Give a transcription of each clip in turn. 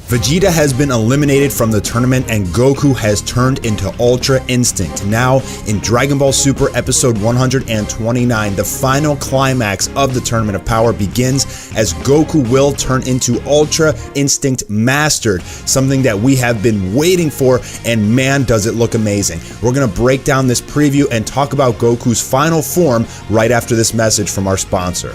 Vegeta has been eliminated from the tournament and Goku has turned into Ultra Instinct. Now, in Dragon Ball Super Episode 129, the final climax of the Tournament of Power begins as Goku will turn into Ultra Instinct Mastered, something that we have been waiting for, and man, does it look amazing. We're going to break down this preview and talk about Goku's final form right after this message from our sponsor.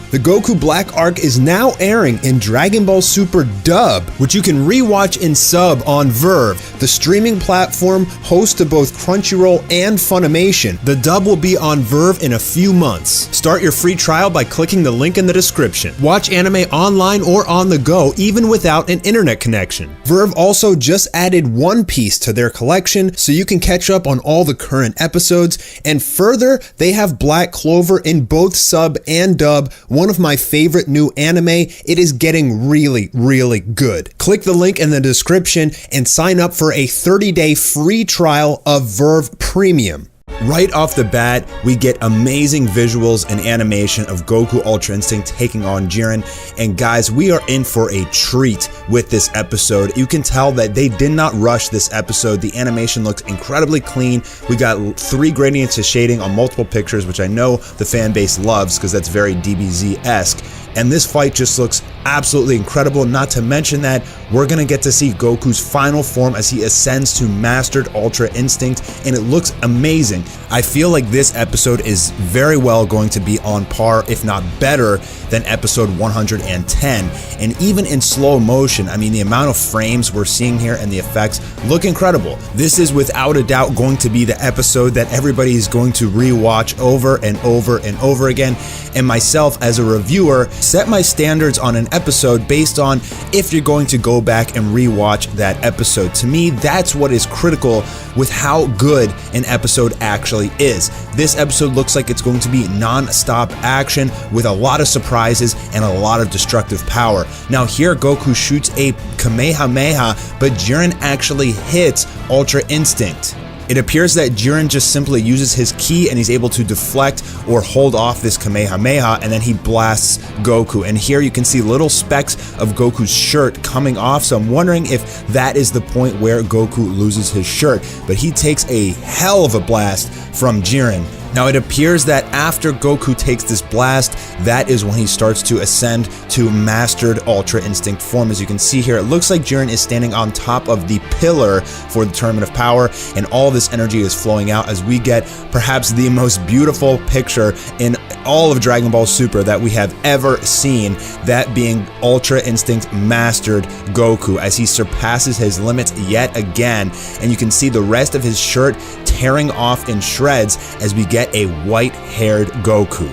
The Goku Black arc is now airing in Dragon Ball Super Dub, which you can rewatch in sub on POWERRRR, the streaming platform host to both Crunchyroll and Funimation. The dub will be on POWERRRR in a few months. Start your free trial by clicking the link in the description. Watch anime online or on the go, even without an internet connection. POWERRRR also just added One Piece to their collection, so you can catch up on all the current episodes, and further, they have Black Clover in both sub and dub, one of my favorite new anime. It is getting really, really good. Click the link in the description and sign up for a 30-day free trial of POWERRRR Premium. Right off the bat, we get amazing visuals and animation of Goku Ultra Instinct taking on Jiren, and guys, we are in for a treat with this episode. You can tell that they did not rush this episode. The animation looks incredibly clean. We got 3 gradients of shading on multiple pictures, which I know the fan base loves because that's very DBZ-esque. And this fight just looks absolutely incredible, not to mention that we're going to get to see Goku's final form as he ascends to Mastered Ultra Instinct, and it looks amazing. I feel like this episode is very well going to be on par, if not better, than episode 110. And even in slow motion, I mean, the amount of frames we're seeing here and the effects look incredible. This is without a doubt going to be the episode that everybody is going to rewatch over and over and over again. And myself, as a reviewer, set my standards on an episode based on if you're going to go back and rewatch that episode. To me, that's what is critical with how good an episode actually is. This episode looks like it's going to be non-stop action with a lot of surprises and a lot of destructive power. Now here, Goku shoots a Kamehameha, but Jiren actually hits Ultra Instinct. It appears that Jiren just simply uses his ki and he's able to deflect or hold off this Kamehameha, and then he blasts Goku. And here you can see little specks of Goku's shirt coming off, so I'm wondering if that is the point where Goku loses his shirt. But he takes a hell of a blast from Jiren. Now it appears that after Goku takes this blast, that is when he starts to ascend to Mastered Ultra Instinct form. As you can see here, it looks like Jiren is standing on top of the pillar for the Tournament of Power, and all this energy is flowing out as we get perhaps the most beautiful picture in all of Dragon Ball Super that we have ever seen, that being Ultra Instinct Mastered Goku as he surpasses his limits yet again, and you can see the rest of his shirt tearing off in shreds as we get a white-haired Goku.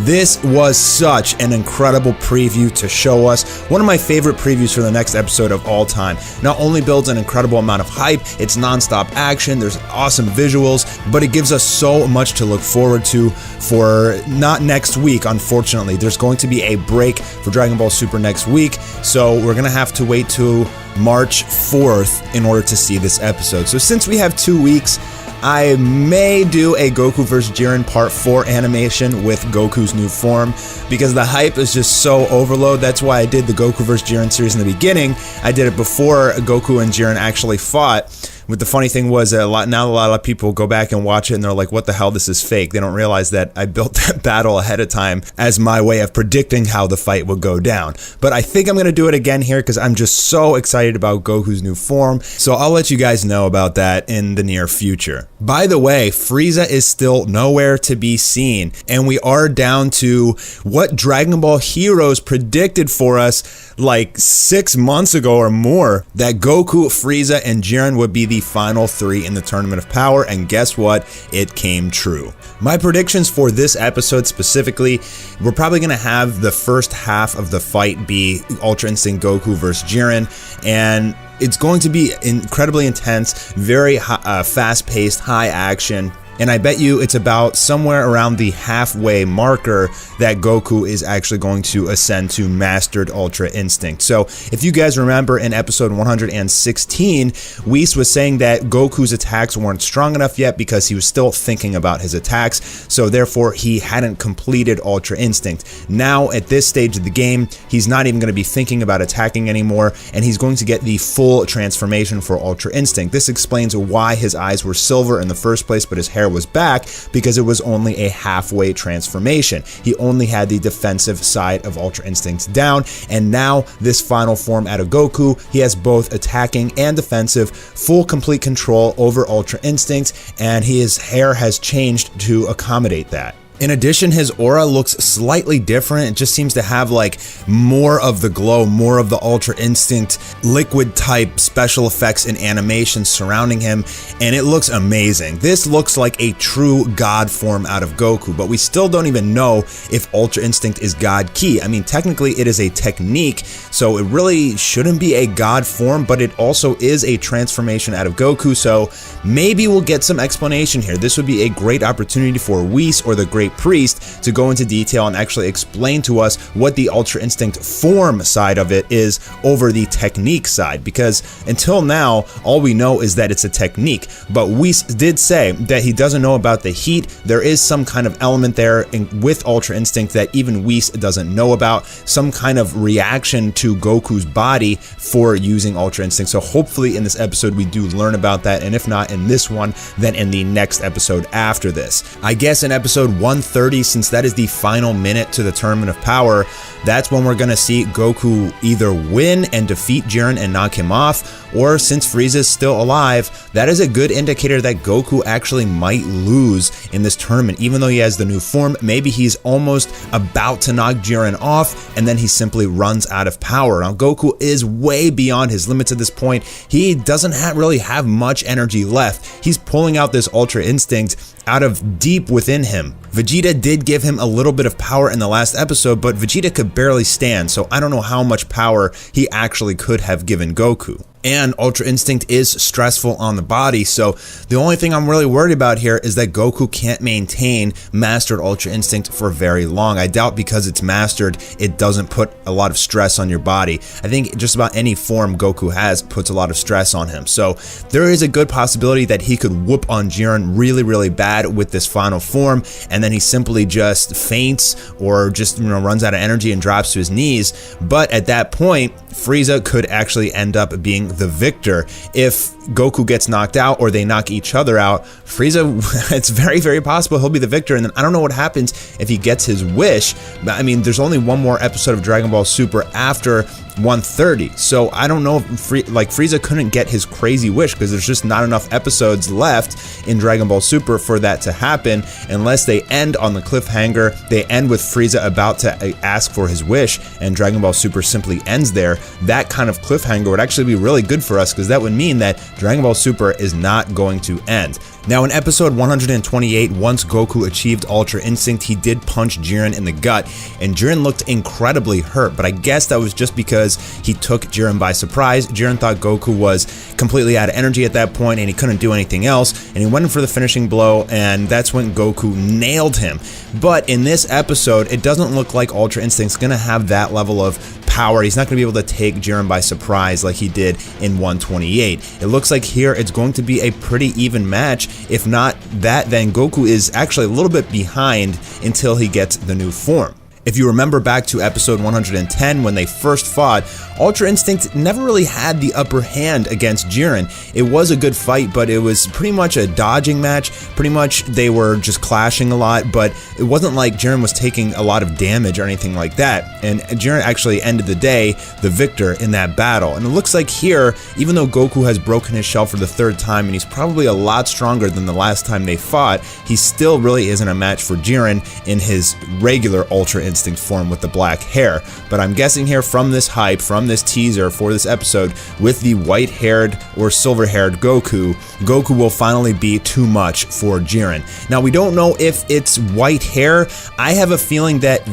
This was such an incredible preview to show us. One of my favorite previews for the next episode of all time. Not only builds an incredible amount of hype, it's non-stop action, there's awesome visuals, but it gives us so much to look forward to for not next week, unfortunately. There's going to be a break for Dragon Ball Super next week, so we're going to have to wait till March 4th in order to see this episode. So since we have 2 weeks, I may do a Goku vs. Jiren Part 4 animation with Goku's new form, because the hype is just so overload. That's why I did the Goku vs. Jiren series in the beginning. I did it before Goku and Jiren actually fought. But the funny thing was that a lot of people go back and watch it and they're like, what the hell, this is fake. They don't realize that I built that battle ahead of time as my way of predicting how the fight would go down. But I think I'm going to do it again here because I'm just so excited about Goku's new form. So I'll let you guys know about that in the near future. By the way, Frieza is still nowhere to be seen, and we are down to what Dragon Ball Heroes predicted for us like 6 months ago or more, that Goku, Frieza, and Jiren would be the final 3 in the Tournament of Power, and guess what? It came true. My predictions for this episode specifically, we're probably going to have the first half of the fight be Ultra Instinct Goku versus Jiren, and it's going to be incredibly intense, very fast-paced, high action. And I bet you it's about somewhere around the halfway marker that Goku is actually going to ascend to Mastered Ultra Instinct. So if you guys remember in episode 116, Whis was saying that Goku's attacks weren't strong enough yet because he was still thinking about his attacks, so therefore he hadn't completed Ultra Instinct. Now at this stage of the game, he's not even going to be thinking about attacking anymore, and he's going to get the full transformation for Ultra Instinct. This explains why his eyes were silver in the first place, but his hair was back, because it was only a halfway transformation. He only had the defensive side of Ultra Instinct down, and now this final form out of Goku, he has both attacking and defensive, full complete control over Ultra Instinct, and his hair has changed to accommodate that. In addition, his aura looks slightly different. It just seems to have like more of the glow, more of the Ultra Instinct liquid type special effects and animations surrounding him, and it looks amazing. This looks like a true God form out of Goku, but we still don't even know if Ultra Instinct is God Ki. I mean, technically it is a technique, so it really shouldn't be a God form, but it also is a transformation out of Goku, so maybe we'll get some explanation here. This would be a great opportunity for Whis or the Great Priest to go into detail and actually explain to us what the Ultra Instinct form side of it is over the technique side, because until now all we know is that it's a technique, but Whis did say that he doesn't know about the heat. There is some kind of element there with Ultra Instinct that even Whis doesn't know about, some kind of reaction to Goku's body for using Ultra Instinct. So hopefully in this episode we do learn about that, and if not in this one, then in the next episode after this. I guess in episode 130, since that is the final minute to the Tournament of Power, that's when we're going to see Goku either win and defeat Jiren and knock him off, or since Frieza's still alive, that is a good indicator that Goku actually might lose in this tournament. Even though he has the new form, maybe he's almost about to knock Jiren off, and then he simply runs out of power. Now Goku is way beyond his limits at this point. He doesn't really have much energy left. He's pulling out this Ultra Instinct out of deep within him. Vegeta did give him a little bit of power in the last episode, but Vegeta could barely stand, so I don't know how much power he actually could have given Goku. And Ultra Instinct is stressful on the body, so the only thing I'm really worried about here is that Goku can't maintain Mastered Ultra Instinct for very long. I doubt because it's mastered, it doesn't put a lot of stress on your body. I think just about any form Goku has puts a lot of stress on him. So there is a good possibility that he could whoop on Jiren really, really bad with this final form, and then he simply just faints or just runs out of energy and drops to his knees. But at that point, Frieza could actually end up being the victor. If Goku gets knocked out or they knock each other out, Frieza, it's very, very possible he'll be the victor, and then I don't know what happens if he gets his wish. I mean, there's only one more episode of Dragon Ball Super after 130, so I don't know if Frieza couldn't get his crazy wish because there's just not enough episodes left in Dragon Ball Super for that to happen, unless they end on the cliffhanger. They end with Frieza about to ask for his wish and Dragon Ball Super simply ends there. That kind of cliffhanger would actually be really good for us, because that would mean that Dragon Ball Super is not going to end. Now in episode 128, once Goku achieved Ultra Instinct, he did punch Jiren in the gut, and Jiren looked incredibly hurt, but I guess that was just because he took Jiren by surprise. Jiren thought Goku was completely out of energy at that point and he couldn't do anything else, and he went in for the finishing blow, and that's when Goku nailed him. But in this episode, it doesn't look like Ultra Instinct's gonna have that level of power. He's not going to be able to take Jiren by surprise like he did in 128. It looks like here it's going to be a pretty even match. If not that, then Goku is actually a little bit behind until he gets the new form. If you remember back to episode 110 when they first fought, Ultra Instinct never really had the upper hand against Jiren. It was a good fight, but it was pretty much a dodging match. Pretty much they were just clashing a lot, but it wasn't like Jiren was taking a lot of damage or anything like that. And Jiren actually ended the day the victor in that battle. And it looks like here, even though Goku has broken his shell for the third time and he's probably a lot stronger than the last time they fought, he still really isn't a match for Jiren in his regular Ultra Instinct form with the black hair. But I'm guessing here from this hype, from this teaser for this episode, with the white-haired or silver-haired Goku will finally be too much for Jiren. Now we don't know if it's white hair. I have a feeling that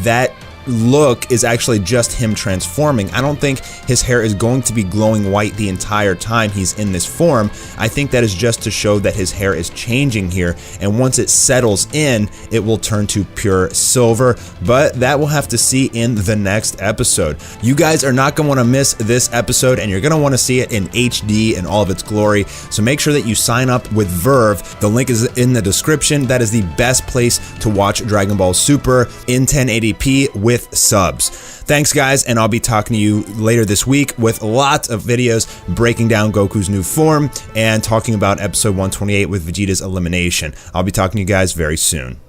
look is actually just him transforming. I don't think his hair is going to be glowing white the entire time he's in this form. I think that is just to show that his hair is changing here, and once it settles in, it will turn to pure silver, but that we'll have to see in the next episode. You guys are not going to want to miss this episode, and you're going to want to see it in HD in all of its glory, so make sure that you sign up with Verve. The link is in the description. That is the best place to watch Dragon Ball Super in 1080p with subs. Thanks guys, and I'll be talking to you later this week with lots of videos breaking down Goku's new form and talking about episode 128 with Vegeta's elimination. I'll be talking to you guys very soon.